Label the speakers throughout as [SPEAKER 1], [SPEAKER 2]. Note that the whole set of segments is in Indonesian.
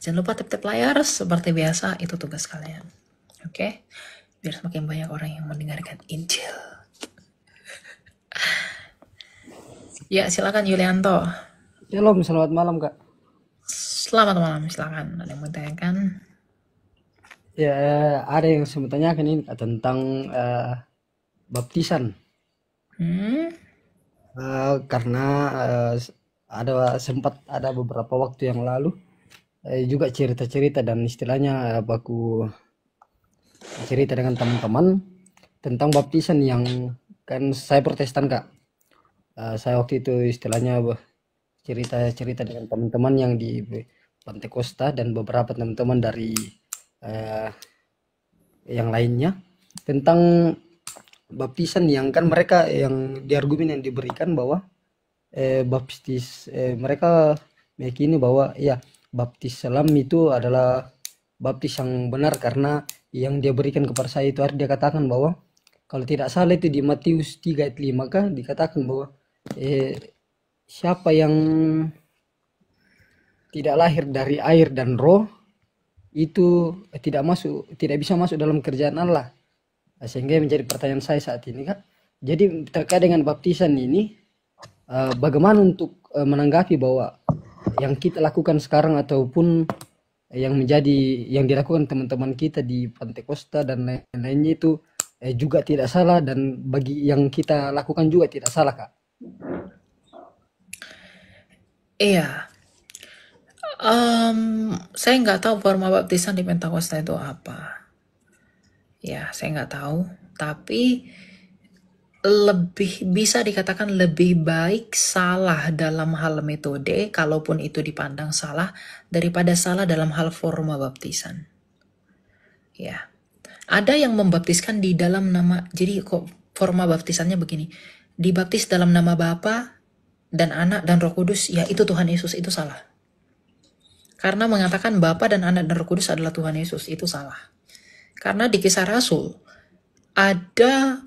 [SPEAKER 1] Jangan lupa tap-tap layar seperti biasa, itu tugas kalian. Oke? Biar semakin banyak orang yang mendengarkan Injil. Ya, silakan Yulianto.
[SPEAKER 2] Shalom, selamat malam Kak.
[SPEAKER 1] Selamat malam, silakan. Ada yang mau ditanyakan?
[SPEAKER 2] Ya, ada yang saya mau tanyakan ini Kak, tentang baptisan.
[SPEAKER 1] Hmm?
[SPEAKER 2] Karena eh, sempat ada beberapa waktu yang lalu juga cerita-cerita dan istilahnya baku cerita dengan teman-teman tentang baptisan yang kan saya Protestan Kak. Saya waktu itu istilahnya cerita-cerita dengan teman-teman yang di Pantai Costa dan beberapa teman-teman dari eh, yang lainnya tentang baptisan yang kan mereka yang di argumen yang diberikan bahwa mereka meyakini bahwa ya baptis salam itu adalah baptis yang benar karena yang dia berikan kepada saya itu dia katakan bahwa kalau tidak salah itu di Matius 3 ayat 5 kan dikatakan bahwa eh, siapa yang tidak lahir dari air dan roh itu tidak bisa masuk dalam kerjaan Allah. Sehingga menjadi pertanyaan saya saat ini Kak. Jadi terkait dengan baptisan ini, bagaimana untuk menanggapi bahwa yang kita lakukan sekarang ataupun yang dilakukan teman-teman kita di Pantai Costa dan lain-lainnya itu juga tidak salah dan bagi yang kita lakukan juga tidak salah Kak.
[SPEAKER 1] Iya. Saya nggak tahu forma baptisan di Pentakosta itu apa. Ya, saya nggak tahu. Tapi lebih bisa dikatakan lebih baik salah dalam hal metode, kalaupun itu dipandang salah, daripada salah dalam hal forma baptisan. Ya, ada yang membaptiskan di dalam nama, jadi kok forma baptisannya begini, dibaptis dalam nama Bapa dan Anak dan Roh Kudus, ya itu Tuhan Yesus, itu salah. Karena mengatakan Bapa dan Anak dan Roh Kudus adalah Tuhan Yesus, itu salah. Karena di Kisah Rasul, ada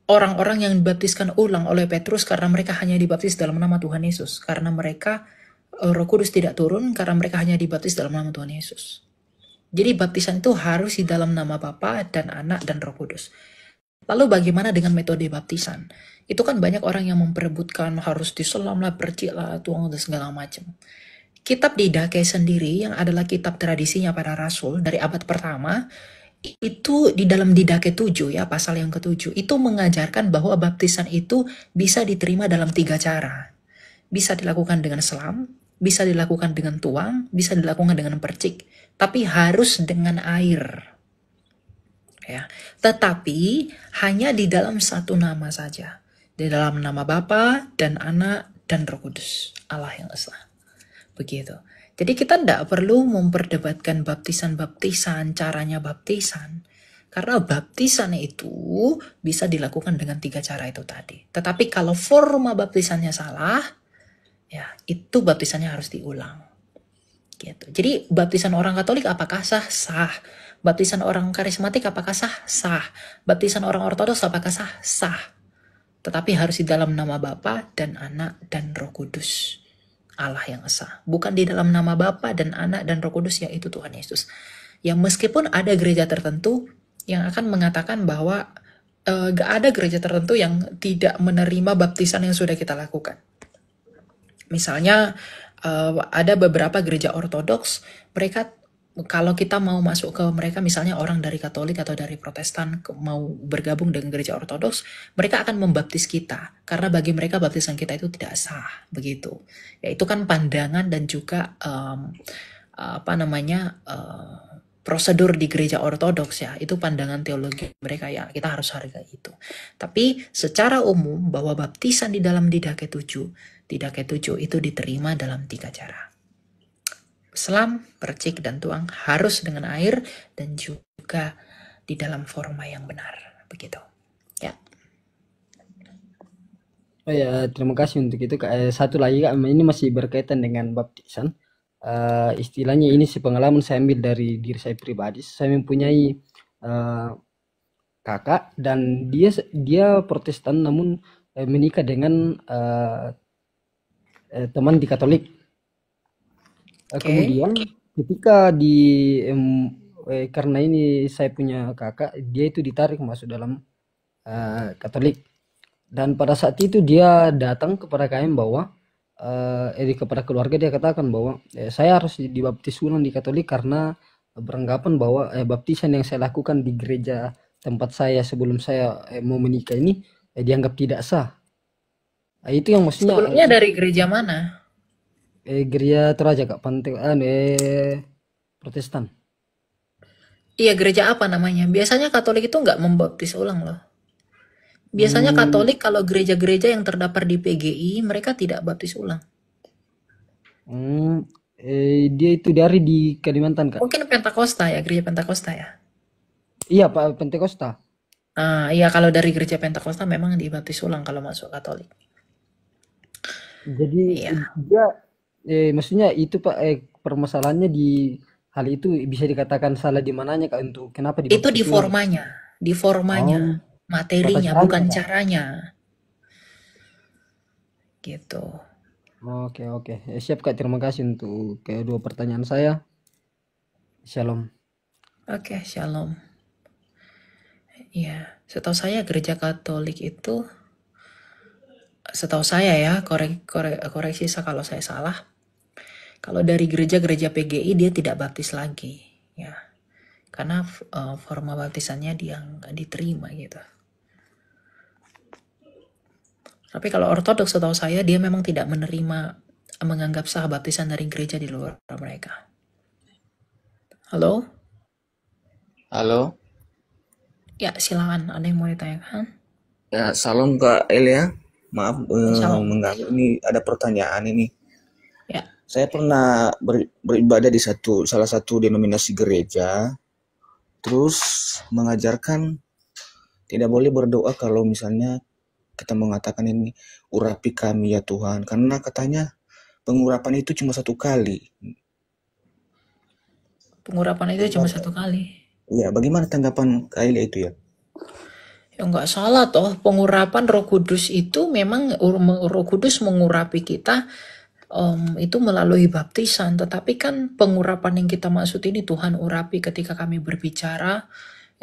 [SPEAKER 1] orang-orang yang dibaptiskan ulang oleh Petrus karena mereka hanya dibaptis dalam nama Tuhan Yesus. Karena mereka, Roh Kudus tidak turun karena mereka hanya dibaptis dalam nama Tuhan Yesus. Jadi baptisan itu harus di dalam nama Bapa dan Anak dan Roh Kudus. Lalu bagaimana dengan metode baptisan? Itu kan banyak orang yang memperebutkan harus diselam lah, percik lah, tuang dan segala macam. Kitab Didache sendiri yang adalah kitab tradisinya para rasul dari abad pertama, itu di dalam Didache 7 ya, pasal yang ke-7, itu mengajarkan bahwa baptisan itu bisa diterima dalam 3 cara. Bisa dilakukan dengan selam, bisa dilakukan dengan tuang, bisa dilakukan dengan percik, tapi harus dengan air. Ya. Tetapi hanya di dalam satu nama saja. Di dalam nama Bapa dan Anak dan Roh Kudus, Allah yang Esa. Begitu. Jadi kita tidak perlu memperdebatkan baptisan-baptisan, caranya baptisan. Karena baptisan itu bisa dilakukan dengan 3 cara itu tadi. Tetapi kalau forma baptisannya salah, ya itu baptisannya harus diulang. Gitu. Jadi baptisan orang Katolik apakah sah? Sah. Baptisan orang karismatik apakah sah? Sah. Baptisan orang Ortodoks apakah sah? Sah. Tetapi harus di dalam nama Bapa dan Anak dan Roh Kudus. Allah yang Esa. Bukan di dalam nama Bapa dan Anak dan Roh Kudus, yaitu Tuhan Yesus. Yang meskipun ada gereja tertentu yang akan mengatakan bahwa gak ada gereja tertentu yang tidak menerima baptisan yang sudah kita lakukan. Misalnya ada beberapa gereja ortodoks, mereka kalau kita mau masuk ke mereka, misalnya orang dari Katolik atau dari Protestan mau bergabung dengan gereja Ortodoks, mereka akan membaptis kita karena bagi mereka baptisan kita itu tidak sah, begitu. Ya itu kan pandangan dan juga prosedur di gereja Ortodoks ya, itu pandangan teologi mereka ya, kita harus hargai itu. Tapi secara umum bahwa baptisan di dalam Didache 7 itu diterima dalam 3 cara. Selam, percik, dan tuang harus dengan air dan juga di dalam forma yang benar. Begitu. Ya.
[SPEAKER 2] Oh ya, terima kasih untuk itu Kak. Satu lagi Kak, ini masih berkaitan dengan baptisan. Istilahnya ini pengalaman saya ambil dari diri saya pribadi. Saya mempunyai eh, kakak dan dia dia Protestan namun menikah dengan teman di Katolik.
[SPEAKER 1] Oke.
[SPEAKER 2] Kemudian ketika karena ini saya punya kakak, dia itu ditarik masuk dalam Katolik. Dan pada saat itu dia datang kepada kami bahwa kepada keluarga dia katakan bahwa saya harus dibaptis ulang di Katolik karena beranggapan bahwa baptisan yang saya lakukan di gereja tempat saya sebelum saya mau menikah ini dianggap tidak sah. Itu yang maksudnya
[SPEAKER 1] Sebelumnya dari gereja mana?
[SPEAKER 2] gereja Toraja Kak, Protestan.
[SPEAKER 1] Iya, gereja apa namanya? Biasanya Katolik itu nggak membaptis ulang loh. Biasanya
[SPEAKER 2] Hmm,
[SPEAKER 1] Katolik kalau gereja-gereja yang terdapat di PGI, mereka tidak baptis ulang.
[SPEAKER 2] hmm, dia itu dari di Kalimantan Kak.
[SPEAKER 1] Mungkin Pentakosta ya, gereja Pentakosta ya.
[SPEAKER 2] Iya Pak, Pentakosta.
[SPEAKER 1] Ah, iya kalau dari gereja Pentakosta memang dibaptis ulang kalau masuk Katolik.
[SPEAKER 2] Jadi
[SPEAKER 1] Iya.
[SPEAKER 2] dia maksudnya itu Pak, permasalahannya di hal itu bisa dikatakan salah di mananya Kak untuk kenapa
[SPEAKER 1] Itu
[SPEAKER 2] dibaptis ulang?
[SPEAKER 1] di formanya,
[SPEAKER 2] Oh, tata
[SPEAKER 1] materinya,
[SPEAKER 2] caranya
[SPEAKER 1] bukan
[SPEAKER 2] Kak.
[SPEAKER 1] caranya, gitu.
[SPEAKER 2] Oke oke. Siap Kak, terima kasih untuk kedua pertanyaan saya. Shalom.
[SPEAKER 1] Oke, shalom. Iya, setahu saya gereja Katolik itu, setahu saya ya, koreksi saya kalau saya salah. Kalau dari gereja-gereja PGI dia tidak baptis lagi, ya, karena forma baptisannya dia nggak diterima gitu. Tapi kalau ortodoks setahu saya dia memang tidak menganggap sah baptisan dari gereja di luar mereka. Halo?
[SPEAKER 3] Halo,
[SPEAKER 1] Ya, silakan. Ada yang mau ditanyakan?
[SPEAKER 3] ya salam Kak Elia. Maaf
[SPEAKER 1] Shalom.
[SPEAKER 3] mengganggu. Ini ada pertanyaan ini.
[SPEAKER 1] Ya,
[SPEAKER 3] Saya pernah beribadah di salah satu denominasi gereja, terus mengajarkan tidak boleh berdoa kalau misalnya kita mengatakan ini urapi kami ya Tuhan, karena katanya pengurapan itu cuma satu kali.
[SPEAKER 1] pengurapan itu cuma
[SPEAKER 3] Bagaimana?
[SPEAKER 1] satu kali.
[SPEAKER 3] Ya, bagaimana tanggapan Kak Elia itu ya?
[SPEAKER 1] Ya nggak salah toh, pengurapan Roh Kudus itu memang Roh Kudus mengurapi kita itu melalui baptisan. Tetapi kan pengurapan yang kita maksud ini Tuhan urapi ketika kami berbicara.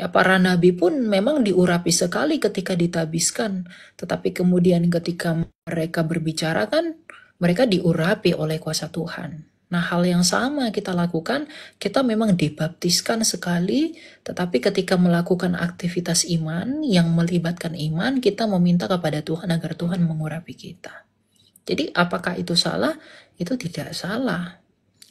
[SPEAKER 1] Ya para nabi pun memang diurapi sekali ketika ditabiskan. Tetapi kemudian ketika mereka berbicara kan mereka diurapi oleh kuasa Tuhan. Nah hal yang sama kita lakukan, kita memang dibaptiskan sekali, tetapi ketika melakukan aktivitas iman yang melibatkan iman, kita meminta kepada Tuhan agar Tuhan mengurapi kita. Jadi apakah itu salah? Itu tidak salah.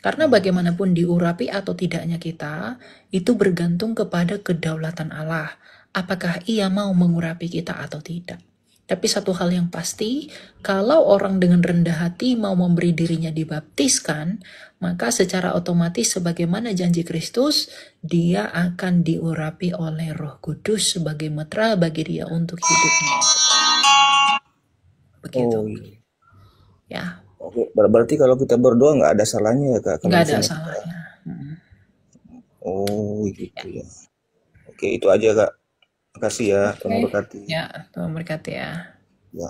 [SPEAKER 1] Karena bagaimanapun diurapi atau tidaknya kita, itu bergantung kepada kedaulatan Allah. Apakah ia mau mengurapi kita atau tidak. Tapi satu hal yang pasti, kalau orang dengan rendah hati mau memberi dirinya dibaptiskan, maka secara otomatis sebagaimana janji Kristus, dia akan diurapi oleh Roh Kudus sebagai metra bagi dia untuk hidupnya. Begitu.
[SPEAKER 3] Oh iya.
[SPEAKER 1] Ya,
[SPEAKER 3] Oke, berarti kalau kita berdoa nggak ada salahnya ya Kak, kalau
[SPEAKER 1] nggak ada
[SPEAKER 3] misalnya kita.
[SPEAKER 1] salahnya.
[SPEAKER 3] Oh gitu
[SPEAKER 1] Ya.
[SPEAKER 3] ya. Oke, itu aja Kak. Makasih ya, Tuhan
[SPEAKER 1] Oke,
[SPEAKER 3] memberkati.
[SPEAKER 1] ya, Tuhan berkati ya.
[SPEAKER 3] Ya.